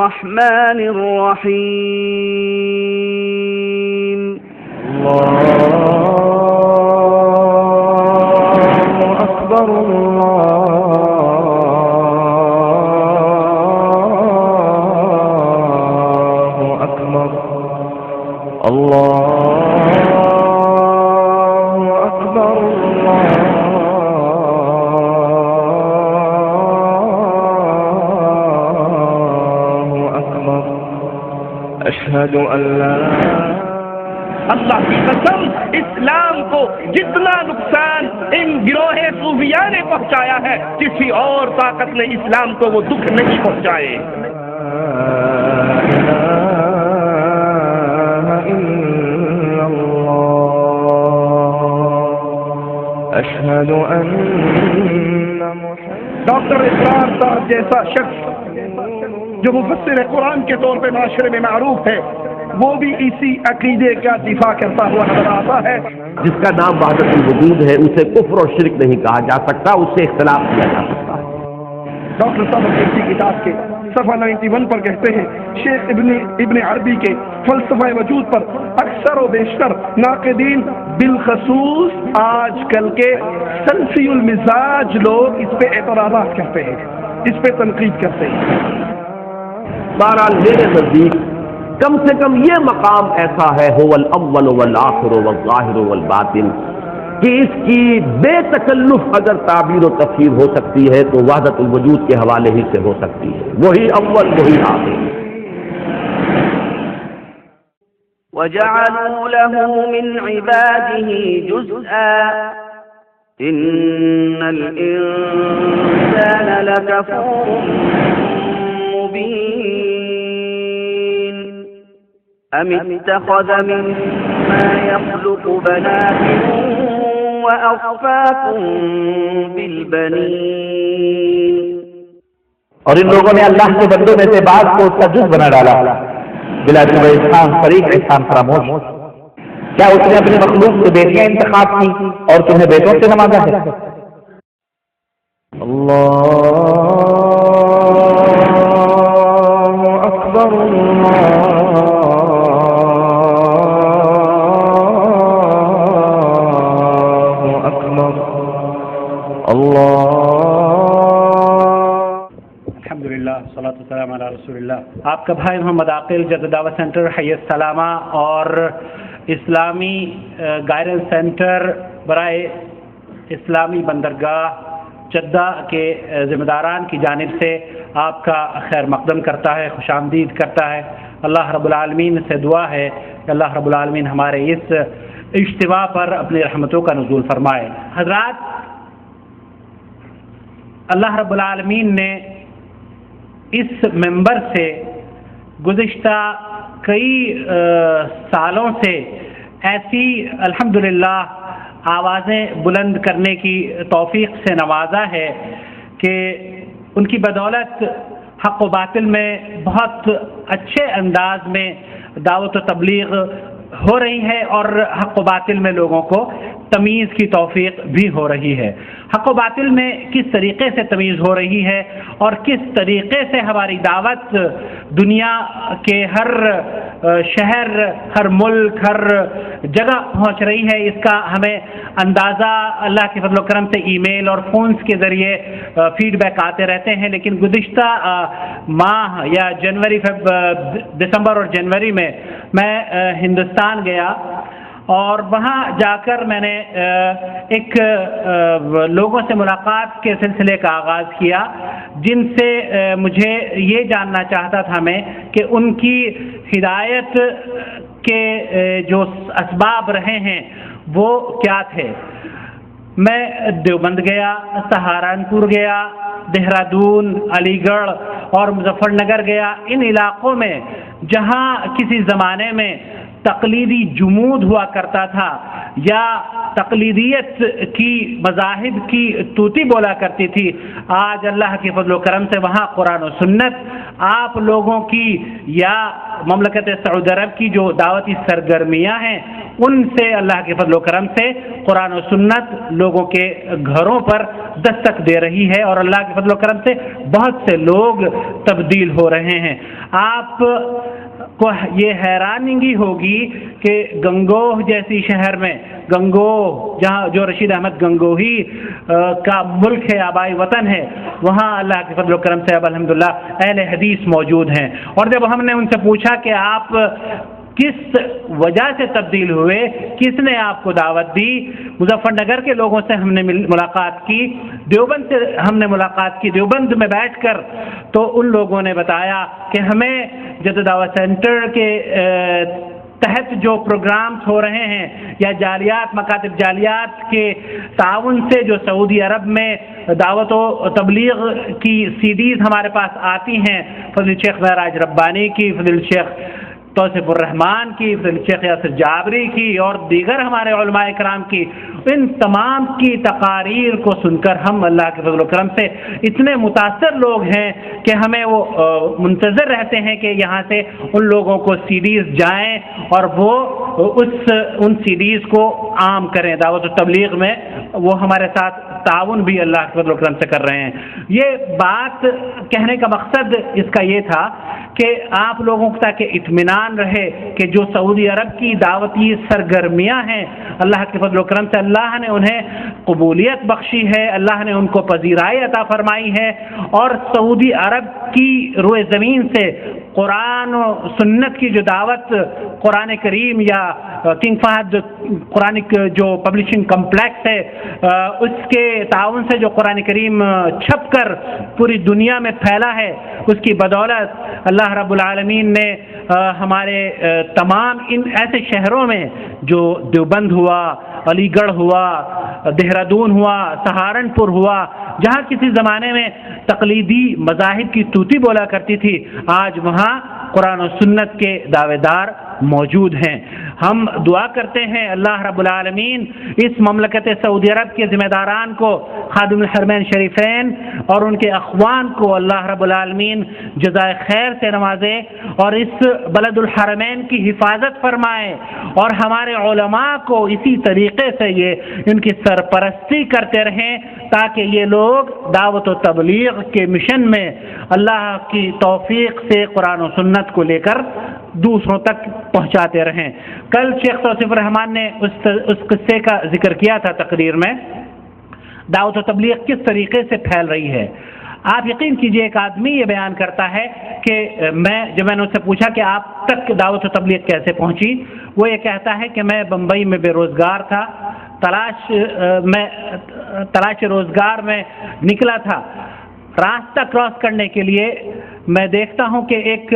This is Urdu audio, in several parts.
الرحمن الرحيم. الله أكبر الله أكبر الله أكبر الله أكبر أشهد أن لا. اللہ کی قسم اسلام کو جتنا نقصان ان گروہ صوفیہ نے پہنچایا ہے کسی اور طاقت نے اسلام کو وہ دکھ نہیں پہنچائے. اشہد ان ڈاکٹر اسرار صاحب جیسا شخص جو مفسر قرآن کے طور پہ معاشرے میں معروف ہے وہ بھی اسی عقیدے کا دفاع کرتا ہوا نظر آتا ہے. جس کا نام وحدت الوجود ہے اسے کفر اور شرک نہیں کہا جا سکتا، اس سے اختلاف کیا جا سکتا ہے. ڈاکٹر صاحب اپنی کتاب کے صفحہ 91 پر کہتے ہیں شیخ ابن عربی کے فلسفہ وجود پر اکثر و بیشتر ناقدین بالخصوص آج کل کے سلفی المزاج لوگ اس پہ اعتراضات کرتے ہیں، اس پہ تنقید کرتے ہیں. بہرحال میرے نزدیک کم سے کم یہ مقام ایسا ہے هو الاول والآخر والظاہر والباطن کہ اس کی بے تکلف اگر تعبیر و تفسیر ہو سکتی ہے تو وحدت الوجود کے حوالے ہی سے ہو سکتی ہے. وہی اول وہی آخر. وجعلوا له من عباده جزءا إن الإنسان لكفور مبين أم اتخذ مما يخلق بنات وأصفاكم بالبنين. اور ان لوگوں نے اللہ کے بندوں میں سے بعض کو اس کا جز بنا ڈالا. بلا شبہ احسان فریق احسان فراموش. کیا اس نے اپنی مخلوق سے بیٹیاں انتخاب کی اور تمہیں بیٹوں سے نوازا ہے؟ اللہ اکبر اللہ اکبر اللہ. الحمدللہ والصلاۃ والسلام علی رسول اللہ. آپ کا بھائی محمد عاقل جدہ دعوت سینٹر حی السلامہ اور اسلامی گائیڈنس سینٹر برائے اسلامی بندرگاہ جدہ کے ذمہ داران کی جانب سے آپ کا خیر مقدم کرتا ہے، خوش آمدید کرتا ہے. اللہ رب العالمین سے دعا ہے کہ اللہ رب العالمین ہمارے اس اجتماع پر اپنی رحمتوں کا نزول فرمائے. حضرات، اللہ رب العالمین نے اس ممبر سے گزشتہ کئی سالوں سے ایسی الحمدللہ آوازیں بلند کرنے کی توفیق سے نوازا ہے کہ ان کی بدولت حق و باطل میں بہت اچھے انداز میں دعوت و تبلیغ ہو رہی ہے اور حق و باطل میں لوگوں کو تمیز کی توفیق بھی ہو رہی ہے. حق و باطل میں کس طریقے سے تمیز ہو رہی ہے اور کس طریقے سے ہماری دعوت دنیا کے ہر شہر، ہر ملک، ہر جگہ پہنچ رہی ہے، اس کا ہمیں اندازہ اللہ کے فضل و کرم سے ای میل اور فونز کے ذریعے فیڈ بیک آتے رہتے ہیں. لیکن گزشتہ ماہ یا دسمبر اور جنوری میں ہندوستان گیا اور وہاں جا کر میں نے ایک لوگوں سے ملاقات کے سلسلے کا آغاز کیا جن سے مجھے یہ جاننا چاہتا تھا میں کہ ان کی ہدایت کے جو اسباب رہے ہیں وہ کیا تھے. میں دیوبند گیا، سہارنپور گیا، دہرادون، علی گڑھ اور مظفر نگر گیا. ان علاقوں میں جہاں کسی زمانے میں تقلیدی جمود ہوا کرتا تھا یا تقلیدیت کی مذاہب کی توتی بولا کرتی تھی، آج اللہ کے فضل و کرم سے وہاں قرآن و سنت آپ لوگوں کی یا مملکت سعودی عرب کی جو دعوتی سرگرمیاں ہیں ان سے اللہ کے فضل و کرم سے قرآن و سنت لوگوں کے گھروں پر دستک دے رہی ہے، اور اللہ کے فضل و کرم سے بہت سے لوگ تبدیل ہو رہے ہیں۔ آپ کو یہ حیرانگی ہوگی کہ گنگوہ جیسی شہر میں، گنگوہ جہاں جو رشید احمد گنگوہی کا ملک ہے، آبائی وطن ہے، وہاں اللہ کے فضل و کرم سے اب الحمدللہ اہل حدیث موجود ہیں۔ اور جب ہم نے ان سے پوچھا کہ آپ کس وجہ سے تبدیل ہوئے، کس نے آپ کو دعوت دی، مظفر نگر کے لوگوں سے ہم نے ملاقات کی، دیوبند سے ہم نے ملاقات کی، دیوبند میں بیٹھ کر تو ان لوگوں نے بتایا کہ ہمیں جدید دعوت سینٹر کے تحت جو پروگرامز ہو رہے ہیں یا جالیات مکاتب جالیات کے تعاون سے جو سعودی عرب میں دعوت و تبلیغ کی سی ڈیز ہمارے پاس آتی ہیں، فضل شیخ معراج ربانی کی، فضل شیخ توصیف الرحمان کی، فضل شیخ یاسر جابری کی اور دیگر ہمارے علماء کرام کی، ان تمام کی تقاریر کو سن کر ہم اللہ کے فضل و کرم سے اتنے متاثر لوگ ہیں کہ ہمیں وہ منتظر رہتے ہیں کہ یہاں سے ان لوگوں کو سی ڈیز جائیں اور وہ ان سی ڈیز کو عام کریں دعوت و تبلیغ میں، وہ ہمارے ساتھ تعاون بھی اللہ کے فضل و کرم سے کر رہے ہیں۔ یہ بات کہنے کا مقصد اس کا یہ تھا کہ آپ لوگوں کو تاکہ اطمینان رہے کہ جو سعودی عرب کی دعوتی سرگرمیاں ہیں اللہ کے فضل و کرم سے اللہ نے انہیں قبولیت بخشی ہے، اللہ نے ان کو پذیرائی عطا فرمائی ہے، اور سعودی عرب کی روئے زمین سے قرآن و سنت کی جو دعوت قرآن کریم یا کنگ فہد قرآنک جو پبلشنگ کمپلیکس ہے اس کے تعاون سے جو قرآن کریم چھپ کر پوری دنیا میں پھیلا ہے، اس کی بدولت اللہ رب العالمین نے ہمارے تمام ان ایسے شہروں میں جو دیوبند ہوا، علی گڑھ ہوا، دہرادون ہوا، سہارنپور ہوا، جہاں کسی زمانے میں تقلیدی مذاہب کی توتی بولا کرتی تھی، آج وہاں قرآن و سنت کے دعوے دار موجود ہیں۔ ہم دعا کرتے ہیں اللہ رب العالمین اس مملکت سعودی عرب کے ذمہ داران کو، خادم الحرمین شریفین اور ان کے اخوان کو اللہ رب العالمین جزائے خیر سے نوازے اور اس بلد الحرمین کی حفاظت فرمائے، اور ہمارے علماء کو اسی طریقے سے یہ ان کی سرپرستی کرتے رہیں تاکہ یہ لوگ دعوت و تبلیغ کے مشن میں اللہ کی توفیق سے قرآن و سنت کو لے کر دوسروں تک پہنچاتے رہیں۔ کل شیخ توصیف الرحمان نے اس قصے کا ذکر کیا تھا تقریر میں، دعوت و تبلیغ کس طریقے سے پھیل رہی ہے۔ آپ یقین کیجئے ایک آدمی یہ بیان کرتا ہے کہ جب میں نے اس سے پوچھا کہ آپ تک دعوت و تبلیغ کیسے پہنچی، وہ یہ کہتا ہے کہ میں بمبئی میں بے روزگار تھا، تلاش روزگار میں نکلا تھا، راستہ کراس کرنے کے لیے میں دیکھتا ہوں کہ ایک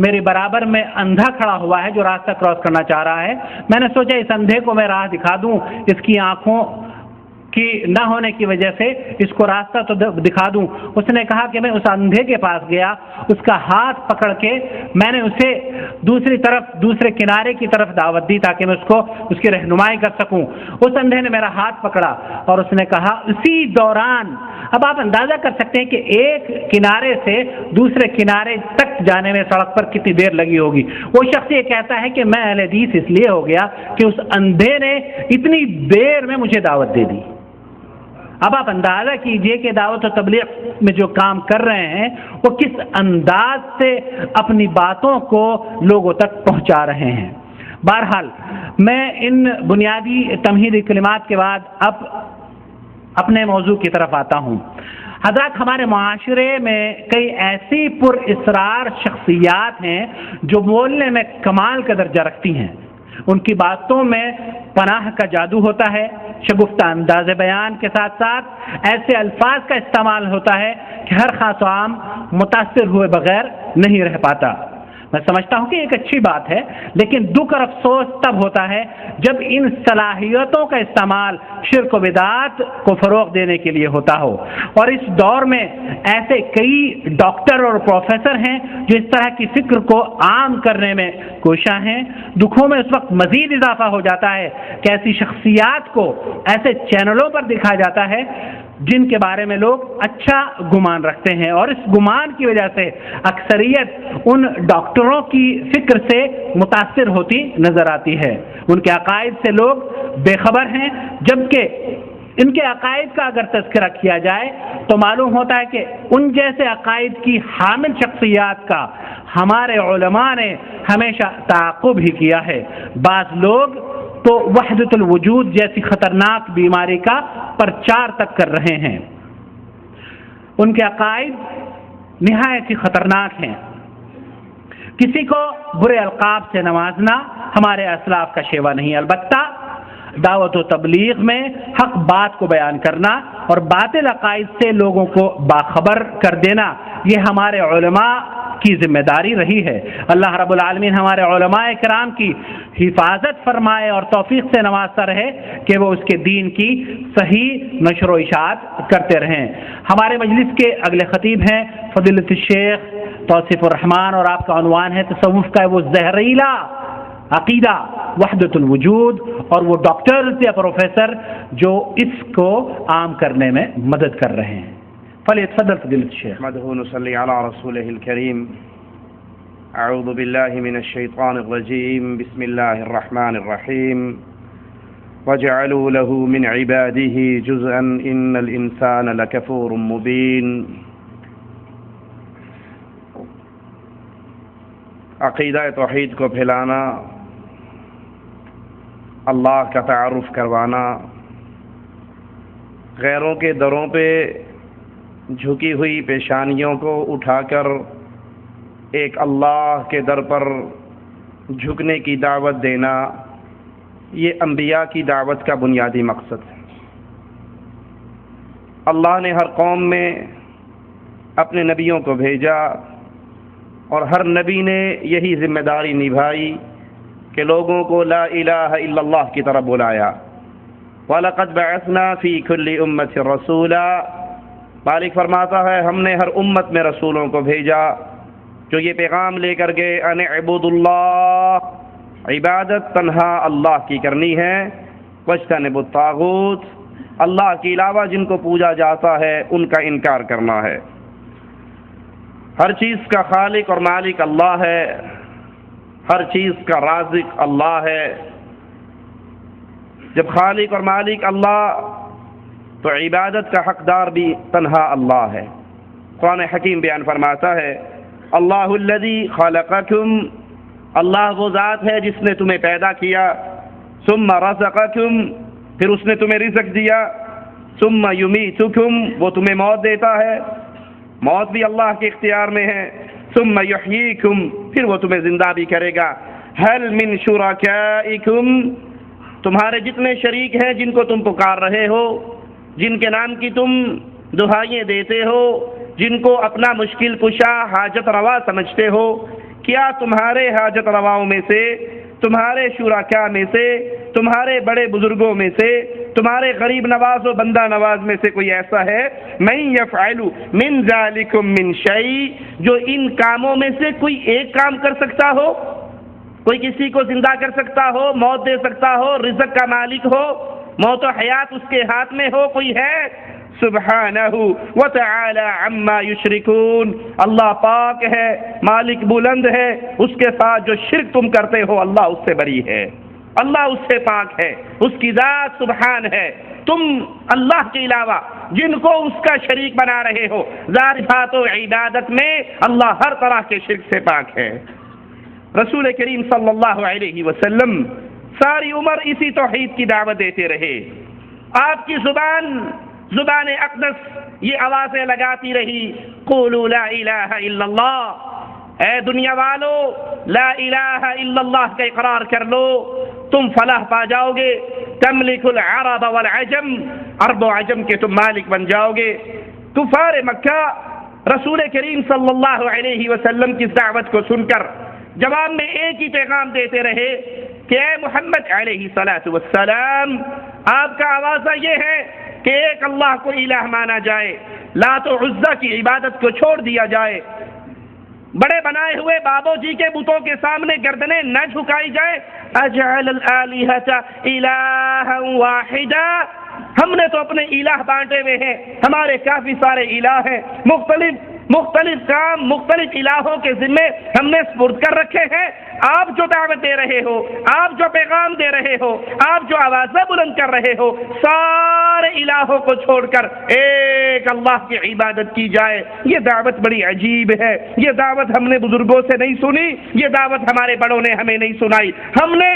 میرے برابر میں اندھا کھڑا ہوا ہے جو راستہ کراس کرنا چاہ رہا ہے، میں نے سوچا اس اندھے کو میں راہ دکھا دوں، اس کی آنکھوں کی نہ ہونے کی وجہ سے اس کو راستہ تو دکھا دوں۔ اس نے کہا کہ میں اس اندھے کے پاس گیا، اس کا ہاتھ پکڑ کے میں نے اسے دوسرے کنارے کی طرف دعوت دی تاکہ میں اس کی رہنمائی کر سکوں۔ اس اندھے نے میرا ہاتھ پکڑا اور اس نے کہا اسی دوران، اب آپ اندازہ کر سکتے ہیں کہ ایک کنارے سے دوسرے کنارے تک جانے میں سڑک پر کتنی دیر لگی ہوگی۔ وہ شخص یہ کہتا ہے کہ میں اہل حدیث اس لیے ہو گیا کہ اس اندھے نے اتنی دیر میں مجھے دعوت دے دی۔ اب آپ اندازہ کیجئے کہ دعوت و تبلیغ میں جو کام کر رہے ہیں وہ کس انداز سے اپنی باتوں کو لوگوں تک پہنچا رہے ہیں۔ بہرحال میں ان بنیادی تمہیدی کلمات کے بعد اب اپنے موضوع کی طرف آتا ہوں۔ حضرات، ہمارے معاشرے میں کئی ایسی پر اسرار شخصیات ہیں جو بولنے میں کمال کا درجہ رکھتی ہیں، ان کی باتوں میں پناہ کا جادو ہوتا ہے، شگفتہ انداز بیان کے ساتھ ساتھ ایسے الفاظ کا استعمال ہوتا ہے کہ ہر خاص و عام متاثر ہوئے بغیر نہیں رہ پاتا۔ میں سمجھتا ہوں کہ ایک اچھی بات ہے، لیکن دکھ اور افسوس تب ہوتا ہے جب ان صلاحیتوں کا استعمال شرک و بدعات کو فروغ دینے کے لیے ہوتا ہو، اور اس دور میں ایسے کئی ڈاکٹر اور پروفیسر ہیں جو اس طرح کی فکر کو عام کرنے میں کوشاں ہیں۔ دکھوں میں اس وقت مزید اضافہ ہو جاتا ہے کہ ایسی شخصیات کو ایسے چینلوں پر دکھایا جاتا ہے جن کے بارے میں لوگ اچھا گمان رکھتے ہیں، اور اس گمان کی وجہ سے اکثریت ان ڈاکٹروں کی فکر سے متاثر ہوتی نظر آتی ہے۔ ان کے عقائد سے لوگ بے خبر ہیں، جبکہ ان کے عقائد کا اگر تذکرہ کیا جائے تو معلوم ہوتا ہے کہ ان جیسے عقائد کی حامل شخصیات کا ہمارے علماء نے ہمیشہ تعاقب ہی کیا ہے۔ بعض لوگ تو وحدت الوجود جیسی خطرناک بیماری کا پرچار تک کر رہے ہیں۔ ان کے عقائد نہایت ہی خطرناک ہیں۔ کسی کو برے القاب سے نوازنا ہمارے اسلاف کا شیوا نہیں، البتہ دعوت و تبلیغ میں حق بات کو بیان کرنا اور باطل عقائد سے لوگوں کو باخبر کر دینا یہ ہمارے علماء کی ذمہ داری رہی ہے۔ اللہ رب العالمین ہمارے علماء کرام کی حفاظت فرمائے اور توفیق سے نوازتا رہے کہ وہ اس کے دین کی صحیح نشر و اشاعت کرتے رہیں۔ ہمارے مجلس کے اگلے خطیب ہیں فضیلت الشیخ توصیف الرحمان، اور آپ کا عنوان ہے تصوف کا وہ زہریلا عقیدہ وحدت الوجود، اور وہ ڈاکٹرز یا پروفیسر جو اس کو عام کرنے میں مدد کر رہے ہیں۔ فلیتفضل فضیلت الشیخ۔ نحمده ونصلي على رسوله الكريم. اعوذ بالله من الشيطان الرجيم. بسم الله الرحمن الرحيم. وجعلوا له من عباده جزءا ان الانسان لكفور مبين. عقیدہ توحید کو پھیلانا، اللہ کا تعارف کروانا، غیروں کے دروں پہ جھکی ہوئی پیشانیوں کو اٹھا کر ایک اللہ کے در پر جھکنے کی دعوت دینا، یہ انبیاء کی دعوت کا بنیادی مقصد ہے۔ اللہ نے ہر قوم میں اپنے نبیوں کو بھیجا اور ہر نبی نے یہی ذمہ داری نبھائی کہ لوگوں کو لا الہ الا اللہ کی طرف بلایا۔ وَلَقَدْ بَعَثْنَا فِي كُلِّ أُمَّةٍ رَسُولًا، مالک فرماتا ہے ہم نے ہر امت میں رسولوں کو بھیجا جو یہ پیغام لے کر گئے ان اعبدوا اللہ، عبادت تنہا اللہ کی کرنی ہے، واجتنبوا الطاغوت، اللہ کے علاوہ جن کو پوجا جاتا ہے ان کا انکار کرنا ہے۔ ہر چیز کا خالق اور مالک اللہ ہے، ہر چیز کا رازق اللہ ہے۔ جب خالق اور مالک اللہ تو عبادت کا حقدار بھی تنہا اللہ ہے۔ قرآن حکیم بیان فرماتا ہے اللہ الذی خلقکم، اللہ وہ ذات ہے جس نے تمہیں پیدا کیا، ثم رزقکم، پھر اس نے تمہیں رزق دیا، ثم یمیتکم، وہ تمہیں موت دیتا ہے، موت بھی اللہ کے اختیار میں ہے، ثم یحییکم، پھر وہ تمہیں زندہ بھی کرے گا۔ هل من شرکائکم، تمہارے جتنے شریک ہیں جن کو تم پکار رہے ہو، جن کے نام کی تم دعائیں دیتے ہو، جن کو اپنا مشکل کشا حاجت روا سمجھتے ہو، کیا تمہارے حاجت رواؤں میں سے، تمہارے شرکاء میں سے، تمہارے بڑے بزرگوں میں سے، تمہارے غریب نواز و بندہ نواز میں سے کوئی ایسا ہے من یفعل من ذالکم من شیء، جو ان کاموں میں سے کوئی ایک کام کر سکتا ہو، کوئی کسی کو زندہ کر سکتا ہو، موت دے سکتا ہو، رزق کا مالک ہو، موت و حیات اس کے ہاتھ میں ہو، کوئی ہے؟ سبحانہ وتعالی عما یشرکون، اللہ پاک ہے، مالک بلند ہے، اس کے ساتھ جو شرک تم کرتے ہو اللہ اس سے بری ہے، اللہ اس سے پاک ہے، اس کی ذات سبحان ہے۔ تم اللہ کے علاوہ جن کو اس کا شریک بنا رہے ہو، ذات و عبادت میں اللہ ہر طرح کے شرک سے پاک ہے۔ رسول کریم صلی اللہ علیہ وسلم ساری عمر اسی توحید کی دعوت دیتے رہے۔ آپ کی زبان اقدس یہ آوازیں لگاتی رہی قولوا لا الہ الا اللہ، اے دنیا والو لا الہ الا اللہ کا اقرار کر لو، تم فلاح پا جاؤ گے، تملک العرب والعجم، عرب و عجم کے تم مالک بن جاؤ گے۔ کفار مکہ رسول کریم صلی اللہ علیہ وسلم کی دعوت کو سن کر جواب میں ایک ہی پیغام دیتے رہے کہ اے محمد علیہ السلام، آپ کا آوازہ یہ ہے کہ ایک اللہ کو الہ مانا جائے، لات و عزا کی عبادت کو چھوڑ دیا جائے، بڑے بنائے ہوئے بابو جی کے بتوں کے سامنے گردنیں نہ جھکائی جائے۔ اجعل الالہۃ الہا واحدا، ہم نے تو اپنے الہ بانٹے ہوئے ہیں، ہمارے کافی سارے الہ ہیں، مختلف کام مختلف الہوں کے ذمے ہم نے سپرد کر رکھے ہیں۔ آپ جو دعوت دے رہے ہو، آپ جو پیغام دے رہے ہو، آپ جو آوازیں بلند کر رہے ہو، سارے الہوں کو چھوڑ کر ایک اللہ کی عبادت کی جائے، یہ دعوت بڑی عجیب ہے۔ یہ دعوت ہم نے بزرگوں سے نہیں سنی، یہ دعوت ہمارے بڑوں نے ہمیں نہیں سنائی۔ ہم نے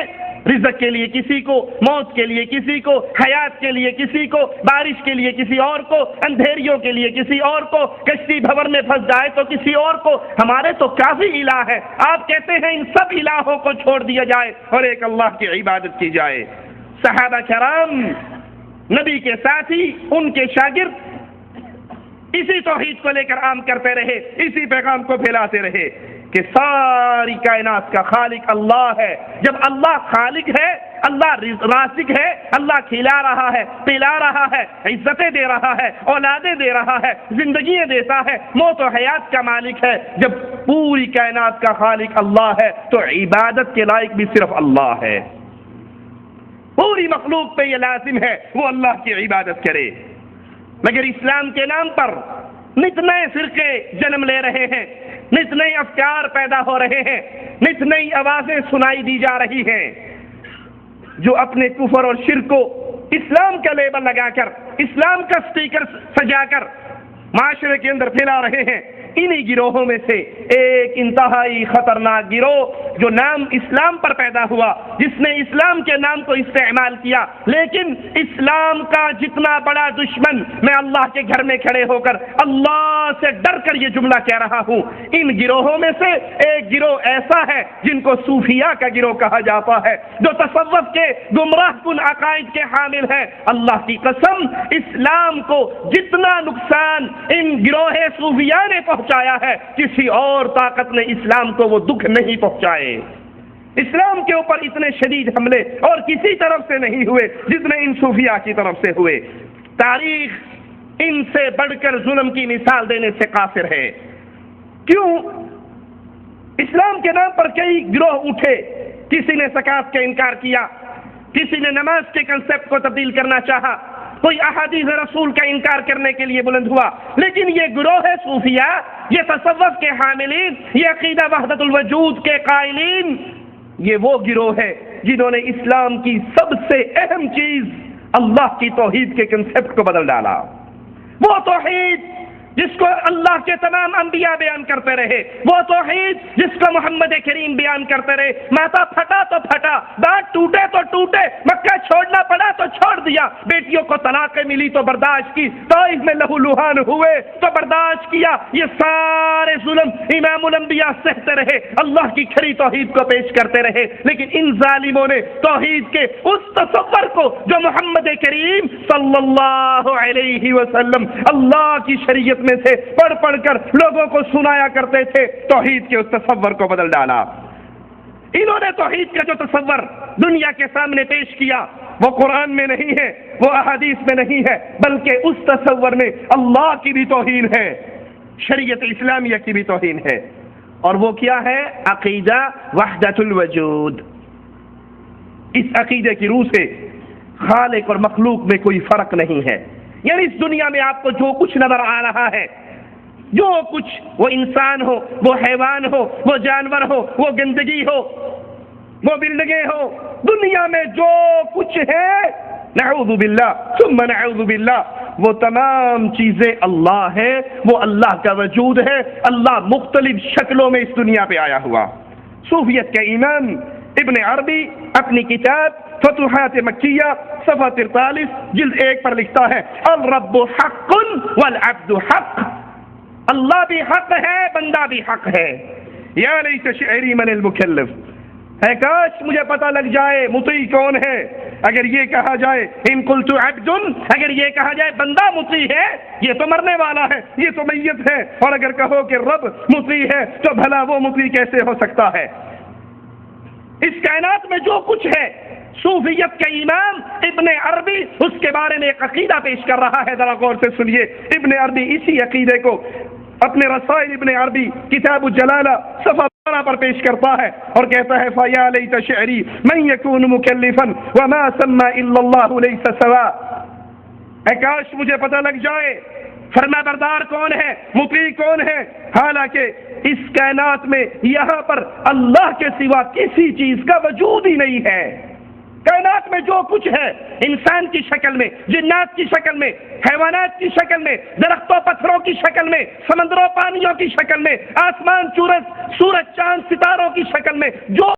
رزق کے لیے کسی کو، موت کے لیے کسی کو، حیات کے لیے کسی کو، بارش کے لیے کسی اور کو، اندھیریوں کے لیے کسی اور کو، کشتی بھور میں پھنس جائے تو کسی اور کو۔ ہمارے تو کافی الہ ہے، آپ کہتے ہیں ان سب الہوں کو چھوڑ دیا جائے اور ایک اللہ کی عبادت کی جائے۔ صحابہ کرام، نبی کے ساتھی، ان کے شاگرد اسی توحید کو لے کر عام کرتے رہے، اسی پیغام کو پھیلاتے رہے کہ ساری کائنات کا خالق اللہ ہے۔ جب اللہ خالق ہے، اللہ رازق ہے، اللہ کھلا رہا ہے، پلا رہا ہے، عزتیں دے رہا ہے، اولادیں دے رہا ہے، زندگیاں دیتا ہے، موت و حیات کا مالک ہے، جب پوری کائنات کا خالق اللہ ہے تو عبادت کے لائق بھی صرف اللہ ہے۔ پوری مخلوق پہ یہ لازم ہے وہ اللہ کی عبادت کرے۔ مگر اسلام کے نام پر نت نئے فرقے جنم لے رہے ہیں، نت نئے افکار پیدا ہو رہے ہیں، نت نئی آوازیں سنائی دی جا رہی ہیں، جو اپنے کفر اور شرک کو اسلام کا لیبل لگا کر، اسلام کا سٹیکر سجا کر معاشرے کے اندر پھیلا رہے ہیں۔ انہی گروہوں میں سے ایک انتہائی خطرناک گروہ جو نام اسلام پر پیدا ہوا، جس نے اسلام کے نام کو استعمال کیا، لیکن اسلام کا جتنا بڑا دشمن، میں اللہ کے گھر میں کھڑے ہو کر اللہ سے ڈر کر یہ جملہ کہہ رہا ہوں، ان گروہوں میں سے ایک گروہ ایسا ہے جن کو صوفیاء کا گروہ کہا جاتا ہے، جو تصوف کے گمراہ کن عقائد کے حامل ہیں۔ اللہ کی قسم، اسلام کو جتنا نقصان ان گروہ صوفیاء نے پہنچایا ہے، کسی اور طاقت نے اسلام کو وہ دکھ نہیں پہنچائے۔ اسلام کے اوپر اتنے شدید حملے اور کسی طرف سے نہیں ہوئے جتنے ان صوفیاء کی طرف سے ہوئے۔ تاریخ ان سے بڑھ کر ظلم کی مثال دینے سے قاصر ہے۔ کیوں؟ اسلام کے نام پر کئی گروہ اٹھے، کسی نے زکوٰۃ کا انکار کیا، کسی نے نماز کے کنسپٹ کو تبدیل کرنا چاہا، کوئی احادیث رسول کا انکار کرنے کے لیے بلند ہوا، لیکن یہ گروہ ہے صوفیاء، یہ تصوف کے حاملین، یہ عقیدہ وحدت الوجود کے قائلین، یہ وہ گروہ ہے جنہوں نے اسلام کی سب سے اہم چیز اللہ کی توحید کے کنسپٹ کو بدل ڈالا۔ وہ توحید جس کو اللہ کے تمام انبیاء بیان کرتے رہے، وہ توحید جس کو محمد کریم بیان کرتے رہے، ماتا پھٹا تو پھٹا، دانت ٹوٹے تو ٹوٹے، مکہ چھوڑنا پڑا تو چھوڑ دیا، بیٹیوں کو طلاقیں ملی تو برداشت کی، طائف میں لہو لہان ہوئے تو برداشت کیا، یہ سارے ظلم امام الانبیاء سہتے رہے، اللہ کی کھری توحید کو پیش کرتے رہے، لیکن ان ظالموں نے توحید کے اس تصور کو جو محمد کریم صلی اللہ علیہ وسلم اللہ کی شریعت میں سے پڑھ پڑھ کر لوگوں کو سنایا کرتے تھے، توحید کے اس تصور کو بدل ڈالا۔ انہوں نے توحید کا جو تصور دنیا کے سامنے پیش کیا وہ قرآن میں نہیں ہے، وہ احادیث میں نہیں ہے، بلکہ اس تصور میں اللہ کی بھی توہین ہے، شریعت اسلامیہ کی بھی توہین ہے۔ اور وہ کیا ہے؟ عقیدہ وحدت الوجود۔ اس عقیدے کی روح سے خالق اور مخلوق میں کوئی فرق نہیں ہے، یعنی اس دنیا میں آپ کو جو کچھ نظر آ رہا ہے، جو کچھ، وہ انسان ہو، وہ حیوان ہو، وہ جانور ہو، وہ گندگی ہو، وہ بلڈنگیں ہو، دنیا میں جو کچھ ہے، نعوذ باللہ ثم نعوذ باللہ، وہ تمام چیزیں اللہ ہے، وہ اللہ کا وجود ہے، اللہ مختلف شکلوں میں اس دنیا پہ آیا ہوا۔ صوفیت کا امام ابن عربی اپنی کتاب فتوحات مکیہ صفحہ 43 جلد 1 پر لکھتا ہے، الرب حق والعبد حق، اللہ بھی حق ہے، بندہ بھی حق ہے۔ یا لیت شعری من المکلف، ہے کاش مجھے پتہ لگ جائے مطیع کون ہے۔ اگر یہ کہا جائے ان قلت عبد، اگر یہ کہا جائے بندہ مطیع ہے، یہ تو مرنے والا ہے، یہ تو میت ہے، اور اگر کہو کہ رب مطیع ہے تو بھلا وہ مطیع کیسے ہو سکتا ہے؟ اس کائنات میں جو کچھ ہے، صوفیت کا امام ابن عربی اس کے بارے میں ایک عقیدہ پیش کر رہا ہے، ذرا غور سے سنیے۔ ابن عربی اسی عقیدے کو اپنے رسائل ابن عربی کتاب الجلالہ صفحہ 12 پر پیش کرتا ہے اور کہتا ہے، فَيَا لَيْتَ شِعْرِي مَنْ يَكُونُ مُكَلِّفًا وَمَا سَمَّى إِلَّا اللَّهُ لَيْسَ سَوَاءً۔ اے کاش مجھے پتہ لگ جائے فرما بردار کون ہے، مطیع کون ہے، حالانکہ اس کائنات میں یہاں پر اللہ کے سوا کسی چیز کا وجود ہی نہیں ہے۔ کائنات میں جو کچھ ہے انسان کی شکل میں، جنات کی شکل میں، حیوانات کی شکل میں، درختوں پتھروں کی شکل میں، سمندروں پانیوں کی شکل میں، آسمان سورج چاند ستاروں کی شکل میں، جو